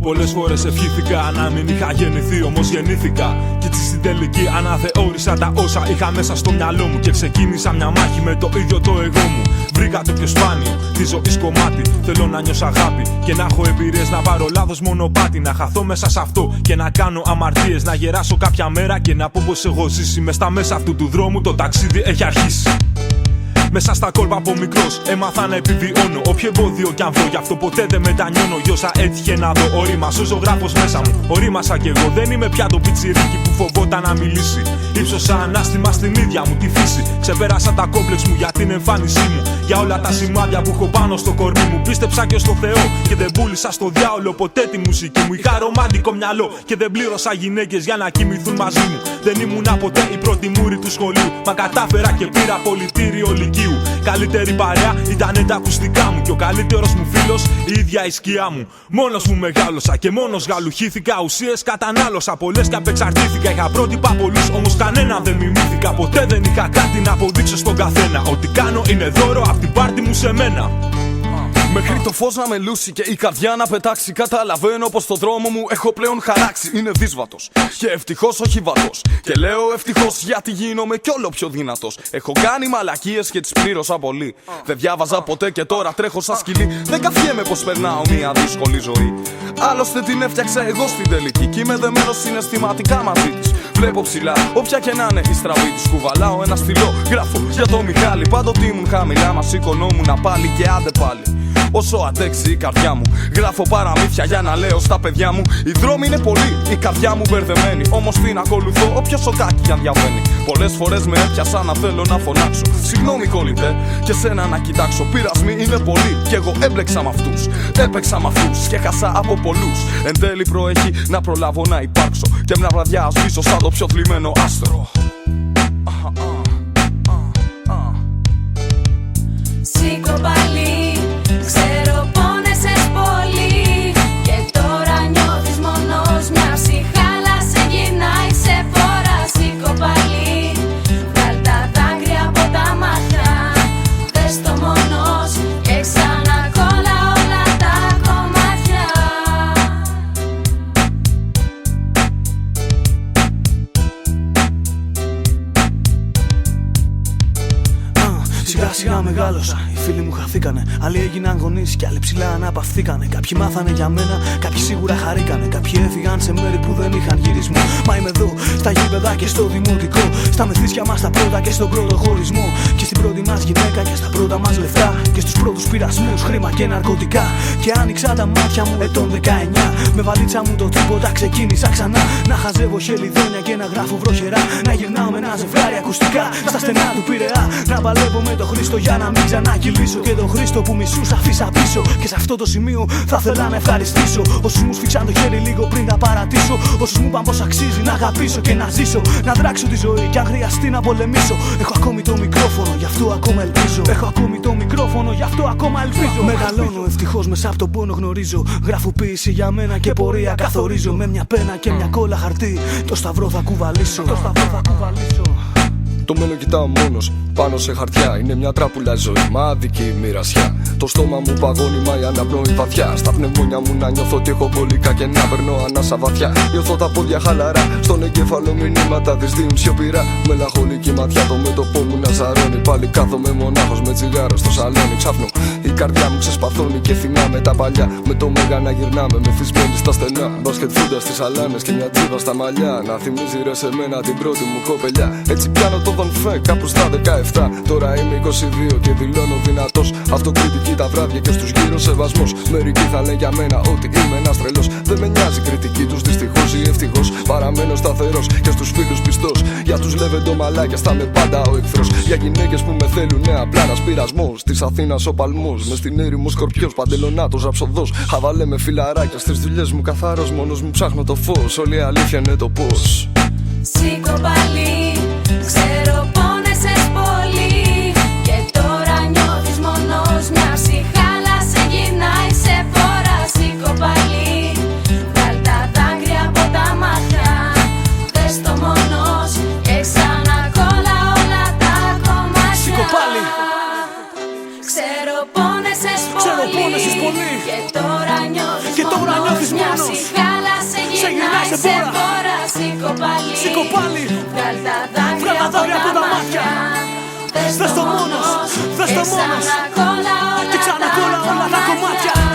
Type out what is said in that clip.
Πολλές φορές ευχήθηκα να μην είχα γεννηθεί, όμως γεννήθηκα. Κι έτσι στην τελική αναθεώρησα τα όσα είχα μέσα στο μυαλό μου. Και ξεκίνησα μια μάχη με το ίδιο το εγώ μου. Βρήκα το πιο σπάνιο, τη ζωή κομμάτι. Θέλω να νιώσω αγάπη και να έχω εμπειρίες, να πάρω λάθος μονοπάτι. Να χαθώ μέσα σε αυτό και να κάνω αμαρτίες. Να γεράσω κάποια μέρα και να πω πως έχω ζήσει. Μες στα μέσα αυτού του δρόμου το ταξίδι έχει αρχίσει. Μέσα στα κόλπα από μικρός έμαθα να επιβιώνω. Όποιο εμπόδιο κι αν βρω, γι' αυτό ποτέ δεν μετανιώνω. Γιώσα έτυχε να δω ορίμας ο ζωγράφος μέσα μου. Ορίμασα κι εγώ, δεν είμαι πια το πιτσιρίκι που φοβόταν να μιλήσει. Ήψωσα ανάστημα στην ίδια μου τη φύση. Ξεπέρασα τα κόμπλεξ μου για την εμφάνισή μου. Για όλα τα σημάδια που έχω πάνω στο κορμί μου. Πίστεψα και στο Θεό και δεν πούλησα στο διάολο ποτέ τη μουσική μου. Είχα ρομάντικο μυαλό και δεν πλήρωσα γυναίκες για να κοιμηθούν μαζί μου. Δεν ήμουνα ποτέ η πρώτη μούρη του σχολείου. Μα κατάφερα και πήρα πολιτήριο λυκείου. Καλύτερη παρέα ήταν τα ακουστικά μου. Και ο καλύτερος μου φίλος η ίδια η σκιά μου. Μόνος μου μεγάλωσα και μόνος γαλουχήθηκα. Ουσίες κατανάλωσα πολλές και απεξαρτήθηκα. Είχα πρότυπα πολλούς, όμως κανέναν δεν μιμήθηκα. Ποτέ δεν είχα κάτι να αποδείξω στον καθένα. Ό,τι κάνω είναι δώρο απ' την πάρτι μου σε μένα. Μέχρι το φως να με λούσει και η καρδιά να πετάξει. Καταλαβαίνω πως το δρόμο μου έχω πλέον χαράξει. Είναι δύσβατος και ευτυχώς όχι βατός. Και λέω ευτυχώς γιατί γίνομαι κι όλο πιο δυνατός. Έχω κάνει μαλακίες και τις πλήρωσα πολύ. Δεν διάβαζα ποτέ και τώρα τρέχω σαν σκυλί. Δεν καφιέμαι πως περνάω μια δύσκολη ζωή. Άλλωστε την έφτιαξα εγώ στην τελική. Κι είμαι δεμένος συναισθηματικά μαζί της. Βλέπω ψηλά, όποια και να είναι η στραβή της. Κουβαλάω ένα στυλό, γράφω για το Μιχάλη. Πάντοτε ήμουν χαμηλά, μα σηκωνόμουν πάλι και άντε πάλι. Όσο αντέξει η καρδιά μου, γράφω παραμύθια για να λέω στα παιδιά μου. Οι δρόμοι είναι πολλοί, η καρδιά μου μπερδεμένη. Όμως την ακολουθώ, όποιο σοκάκι κι αν διαβαίνει. Πολλές φορές με έπιασα να θέλω να φωνάξω. Συγγνώμη κολλητέ, και σένα να κοιτάξω. Πειρασμοί είναι πολλοί, κι εγώ έμπλεξα με αυτούς. Έπαιξα με αυτούς και χάσα από πολλούς. Εν τέλει προέχει να προλάβω να υπάρξω. Και μια βραδιά σβήσω σαν το πιο θλιμμένο άστρο. Σήκω πάλι, ξέρω πόνεσες πολύ. Και τώρα νιώθεις μόνος, μια ψυχάλα σε γυρνάει σε φόρα. Σήκω πάλι, βγάλ' τα δάκρυα από τα μάτια. Δες το μόνος και ξανακόλλα όλα τα κομμάτια. Σιγά σιγά μεγάλωσα, οι φίλοι μου χαθήκανε. Άλλοι έγιναν γονείς κι άλλοι ψηλά αναπαυθήκανε. Κάποιοι μάθανε για μένα, κάποιοι σίγουρα χαρήκανε. Κάποιοι έφυγαν σε μέρη που δεν είχαν γυρισμό. Μα είμαι εδώ, στα γήπεδα και στο δημοτικό. Στα μεθύσια μας τα πρώτα και στον πρώτο χωρισμό. Και στην πρώτη μας γυναίκα και στα πρώτα μας λεφτά. Και στους πρώτους πειρασμούς, χρήμα και ναρκωτικά. Και άνοιξα τα μάτια μου ετών 19. Με βαλίτσα μου το τίποτα ξεκίνησα ξανά. Να χαζεύω χελιδόνια και να γράφω βροχερά. Να γυρνάω με ένα ζευγάρι ακουστικά στα στενά του Πειραιά. Να παλεύω με το Χρήστο για να μην ξανακυλήσω. Και τον Χρήστο που μισούς αφήσα πίσω. Και σε αυτό το σημείο θα ήθελα να ευχαριστήσω όσους μου σφίξαν το χέρι λίγο πριν τα παρατήσω. Όσους μου είπαν πως αξίζει να αγαπήσω και να ζήσω. Να δράξω τη ζωή κι αν χρειαστεί να πολεμήσω. Έχω ακόμη το μικρόφωνο, γι' αυτό ακόμα ελπίζω. Έχω ακόμη το μικρόφωνο, γι' αυτό ακόμα ελπίζω. Μεγαλώνω ευτυχώς μέσα από τον πόνο γνωρίζω. Γράφω ποίηση για μένα και πορεία καθορίζω. Με μια πένα και μια κόλλα χαρτί το σταυρό θα κουβαλήσω. Το μέλλον κοιτάω μόνος, πάνω σε χαρτιά. Είναι μια τράπουλα ζωή, μα άδικη η μοιρασιά. Το στόμα μου παγώνει, μα η αναπνοή βαθιά. Στα πνευμόνια μου να νιώθω ότι έχω μπολικά και να περνώ ανάσα βαθιά. Νιώθω τα πόδια χαλαρά, στον εγκέφαλο μηνύματα δυσδύουν σιωπηρά. Μελαγχολική ματιά, το μέτωπό μου να ζαρώνει. Πάλι κάθομαι μονάχος με τσιγάρο στο σαλόνι. Ξάφνω η καρδιά μου ξεσπαθώνει και θυμάμαι τα παλιά. Με το μέγα να γυρνάμε, μεθυσμένοι στα στενά. Μπάσκετ φούντα στις αλάνες και μια τζίβα στα μαλλιά. Να θυμίζει ρε σε μένα την πρώτη μου κοπελιά. Έτσι πιάνω το δονφέ κάπου στα 17. Τώρα είμαι 22 και δηλώνω δυνατός. Αυτοκριτική τα βράδια και στους γύρω σεβασμός. Μερικοί θα λένε για μένα ότι είμαι ένας τρελός. Δεν με νοιάζει κριτική τους δυστυχώς ή ευτυχώς. Παραμένω σταθερός και στους φίλους πιστός. Για τους λεβεντομαλάκια θα είμαι πάντα ο εχθρός. Για γυναίκες που με θέλουνε απλά ένας πειρασμός. Της Αθήνας ο παλμός, μες στην έρημο σκορπιός. Παντελονάτος ραψοδός. Χαβαλέ με φιλαράκια στις δουλειές μου καθαρός. Μόνος μου ψάχνω το φως. Όλη η αλήθεια είναι το πώς. Σήκω πάλι, ξέρω πόνεσες πολύ. Και τώρα νιώθεις μόνος, μια ψυχάλα σε γυρνάει σε φόρα. Σήκω πάλι, βγάλ' τα δάκρυα από τα μάτια. Δες το μόνος και ξανακόλλα όλα τα κομμάτια. Σήκω πάλι, ξέρω πόνεσες πολύ. Και τώρα νιώθεις μόνος, μια ψυχάλα Βγάλ' τα δάκρυα από τα μάτια. Δες το μόνος, δες το μόνος. Και ξανακόλα όλα τα κομμάτια.